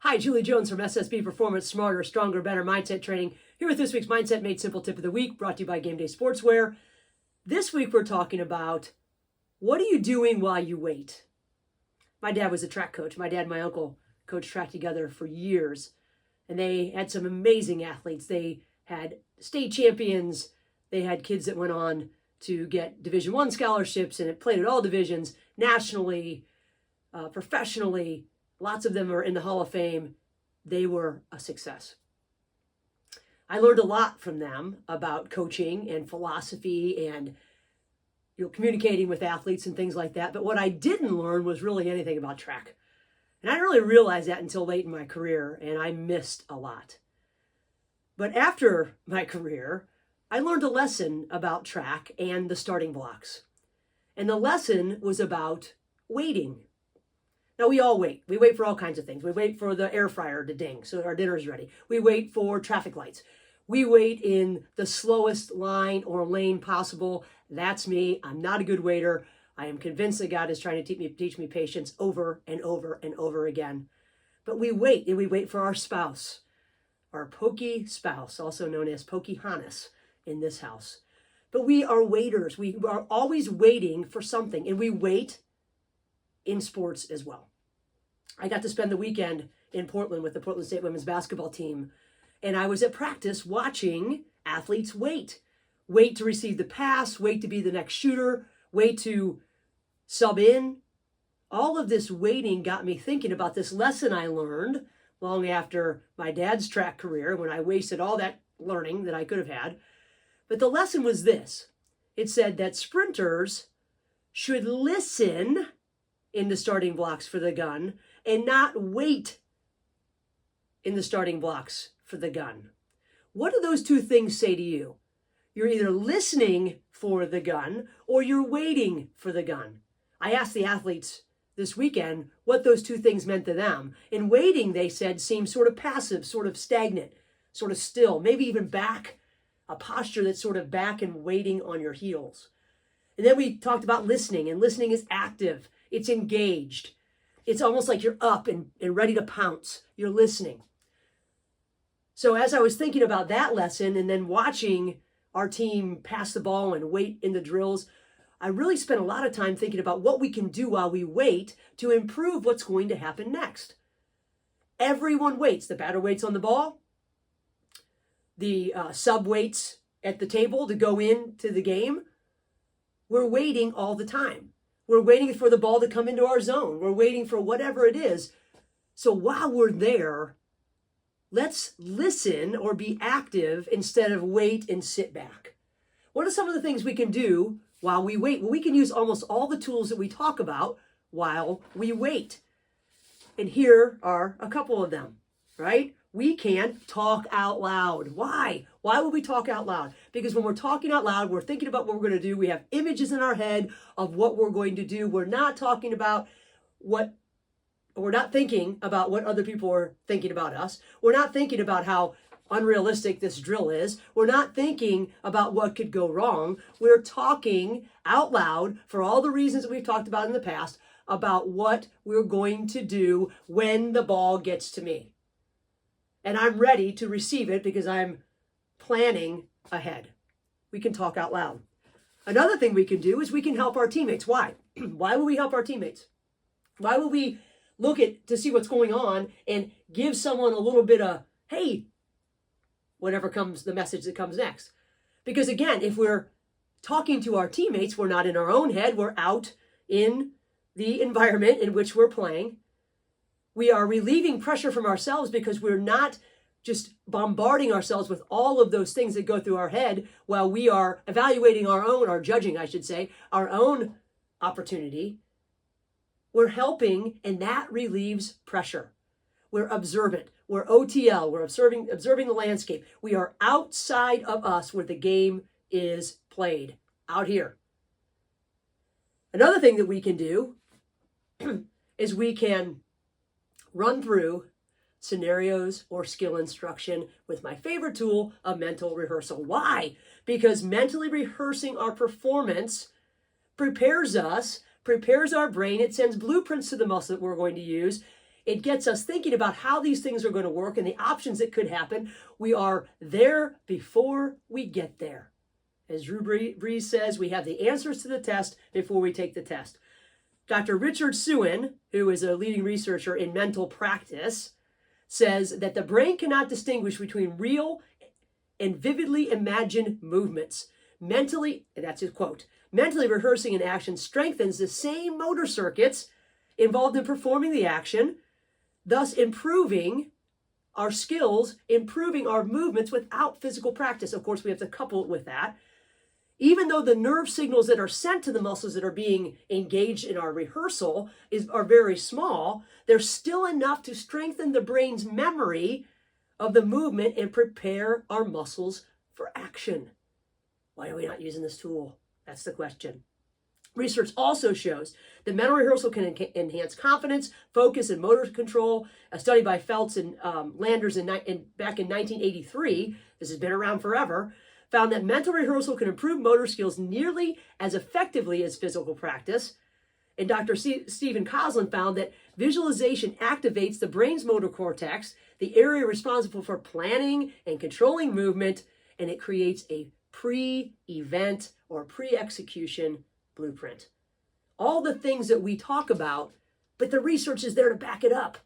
Hi, Julie Jones from SSB Performance, Smarter, Stronger, Better Mindset Training, here with this week's Mindset Made Simple Tip of the Week, brought to you by Game Day Sportswear. This week we're talking about, what are you doing while you wait? My dad was a track coach. My dad and my uncle coached track together for years, and they had some amazing athletes. They had state champions. They had kids that went on to get Division I scholarships, and it played at all divisions, nationally, professionally. Lots of them are in the Hall of Fame. They were a success. I learned a lot from them about coaching and philosophy and communicating with athletes and things like that. But what I didn't learn was really anything about track. And I didn't really realize that until late in my career, and I missed a lot. But after my career, I learned a lesson about track and the starting blocks. And the lesson was about waiting. Now, we all wait. We wait for all kinds of things. We wait for the air fryer to ding so our dinner's ready. We wait for traffic lights. We wait in the slowest line or lane possible. That's me. I'm not a good waiter. I am convinced that God is trying to teach me patience over and over and over again. But we wait, and we wait for our spouse, our pokey spouse, also known as Pocahontas in this house. But we are waiters. We are always waiting for something, and we wait in sports as well. I got to spend the weekend in Portland with the Portland State women's basketball team, and I was at practice watching athletes wait to receive the pass, wait to be the next shooter, wait to sub in. All of this waiting got me thinking about this lesson I learned long after my dad's track career, when I wasted all that learning that I could have had. But the lesson was this. It said that sprinters should listen in the starting blocks for the gun and not wait in the starting blocks for the gun. What do those two things say to you? You're either listening for the gun or you're waiting for the gun. I asked the athletes this weekend what those two things meant to them. And waiting, they said, seems sort of passive, sort of stagnant, sort of still, maybe even back, a posture that's sort of back and waiting on your heels. And then we talked about listening, and listening is active. It's engaged. It's almost like you're up and ready to pounce. You're listening. So as I was thinking about that lesson and then watching our team pass the ball and wait in the drills, I really spent a lot of time thinking about what we can do while we wait to improve what's going to happen next. Everyone waits. The batter waits on the ball. The sub waits at the table to go into the game. We're waiting all the time. We're waiting for the ball to come into our zone. We're waiting for whatever it is. So while we're there, let's listen or be active instead of wait and sit back. What are some of the things we can do while we wait? Well, we can use almost all the tools that we talk about while we wait. And here are a couple of them, right? We can talk out loud. Why? Why would we talk out loud? Because when we're talking out loud, we're thinking about what we're going to do. We have images in our head of what we're going to do. We're not talking about we're not thinking about what other people are thinking about us. We're not thinking about how unrealistic this drill is. We're not thinking about what could go wrong. We're talking out loud, for all the reasons that we've talked about in the past, about what we're going to do when the ball gets to me. And I'm ready to receive it because I'm planning ahead. We can talk out loud. Another thing we can do is we can help our teammates. Why? Why would we help our teammates? Why would we look to see what's going on and give someone a little bit of, hey, whatever comes, the message that comes next? Because again, if we're talking to our teammates, we're not in our own head, we're out in the environment in which we're playing. We are relieving pressure from ourselves because we're not just bombarding ourselves with all of those things that go through our head while we are evaluating or judging, I should say, our own opportunity. We're helping, and that relieves pressure. We're observant. We're OTL. We're observing the landscape. We are outside of us where the game is played, out here. Another thing that we can do is we can run through scenarios or skill instruction with my favorite tool, a mental rehearsal. Why? Because mentally rehearsing our performance prepares our brain. It sends blueprints to the muscle that we're going to use. It gets us thinking about how these things are going to work and the options that could happen. We are there before we get there. As Drew Brees says, we have the answers to the test before we take the test. Dr. Richard Suen, who is a leading researcher in mental practice, says that the brain cannot distinguish between real and vividly imagined movements. Mentally, and that's his quote, mentally rehearsing an action strengthens the same motor circuits involved in performing the action, thus improving our skills, improving our movements without physical practice. Of course, we have to couple it with that. Even though the nerve signals that are sent to the muscles that are being engaged in our rehearsal are very small, there's still enough to strengthen the brain's memory of the movement and prepare our muscles for action. Why are we not using this tool? That's the question. Research also shows that mental rehearsal can enhance confidence, focus, and motor control. A study by Feltz and Landers back in 1983, this has been around forever, found that mental rehearsal can improve motor skills nearly as effectively as physical practice. And Dr. Stephen Koslin found that visualization activates the brain's motor cortex, the area responsible for planning and controlling movement, and it creates a pre-event or pre-execution blueprint. All the things that we talk about, but the research is there to back it up.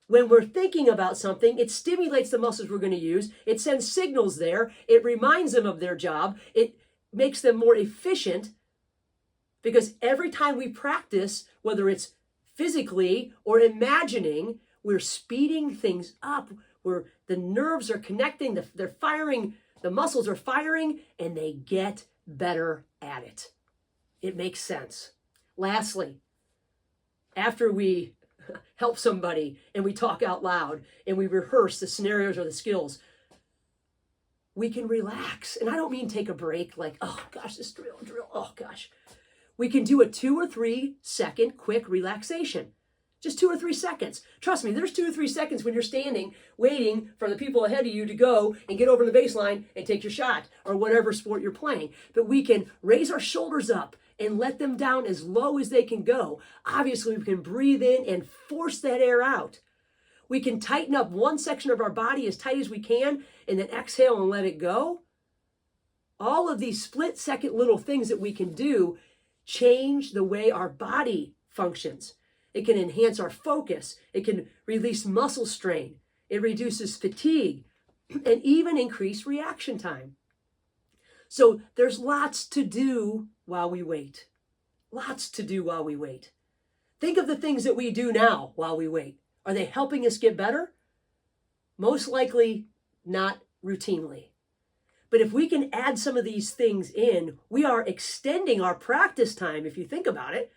When we're thinking about something, it stimulates the muscles we're going to use. It sends signals there. It reminds them of their job. It makes them more efficient because every time we practice, whether it's physically or imagining, we're speeding things up. The nerves are connecting, they're firing, the muscles are firing, and they get better at it. It makes sense. Lastly, after we help somebody and we talk out loud and we rehearse the scenarios or the skills, we can relax. And I don't mean take a break like, oh gosh, this drill, oh gosh. We can do a 2 or 3 second quick relaxation. Just 2 or 3 seconds. Trust me, there's 2 or 3 seconds when you're standing, waiting for the people ahead of you to go and get over the baseline and take your shot or whatever sport you're playing. But we can raise our shoulders up and let them down as low as they can go. Obviously, we can breathe in and force that air out. We can tighten up one section of our body as tight as we can and then exhale and let it go. All of these split-second little things that we can do change the way our body functions. It can enhance our focus. It can release muscle strain. It reduces fatigue and even increase reaction time. So there's lots to do while we wait. Lots to do while we wait. Think of the things that we do now while we wait. Are they helping us get better? Most likely not routinely. But if we can add some of these things in, we are extending our practice time, if you think about it.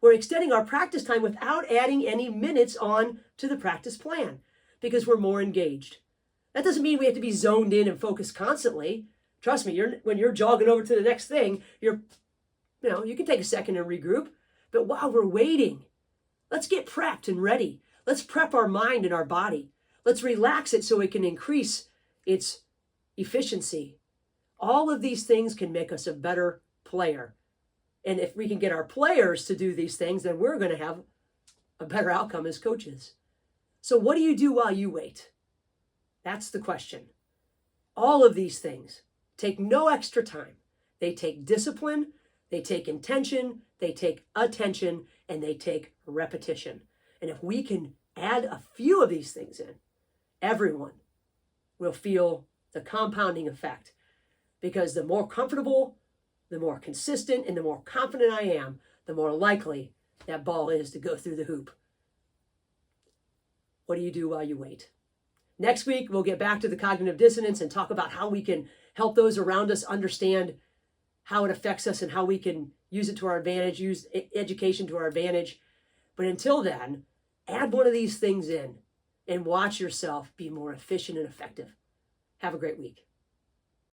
We're extending our practice time without adding any minutes on to the practice plan because we're more engaged. That doesn't mean we have to be zoned in and focused constantly. Trust me, when you're jogging over to the next thing, you can take a second and regroup. But while we're waiting, let's get prepped and ready. Let's prep our mind and our body. Let's relax it so it can increase its efficiency. All of these things can make us a better player. And if we can get our players to do these things, then we're going to have a better outcome as coaches. So what do you do while you wait? That's the question. All of these things take no extra time. They take discipline, they take intention, they take attention, and they take repetition. And if we can add a few of these things in, everyone will feel the compounding effect. Because the more comfortable, the more consistent, and the more confident I am, the more likely that ball is to go through the hoop. What do you do while you wait? Next week, we'll get back to the cognitive dissonance and talk about how we can help those around us understand how it affects us and how we can use it to our advantage, use education to our advantage. But until then, add one of these things in and watch yourself be more efficient and effective. Have a great week.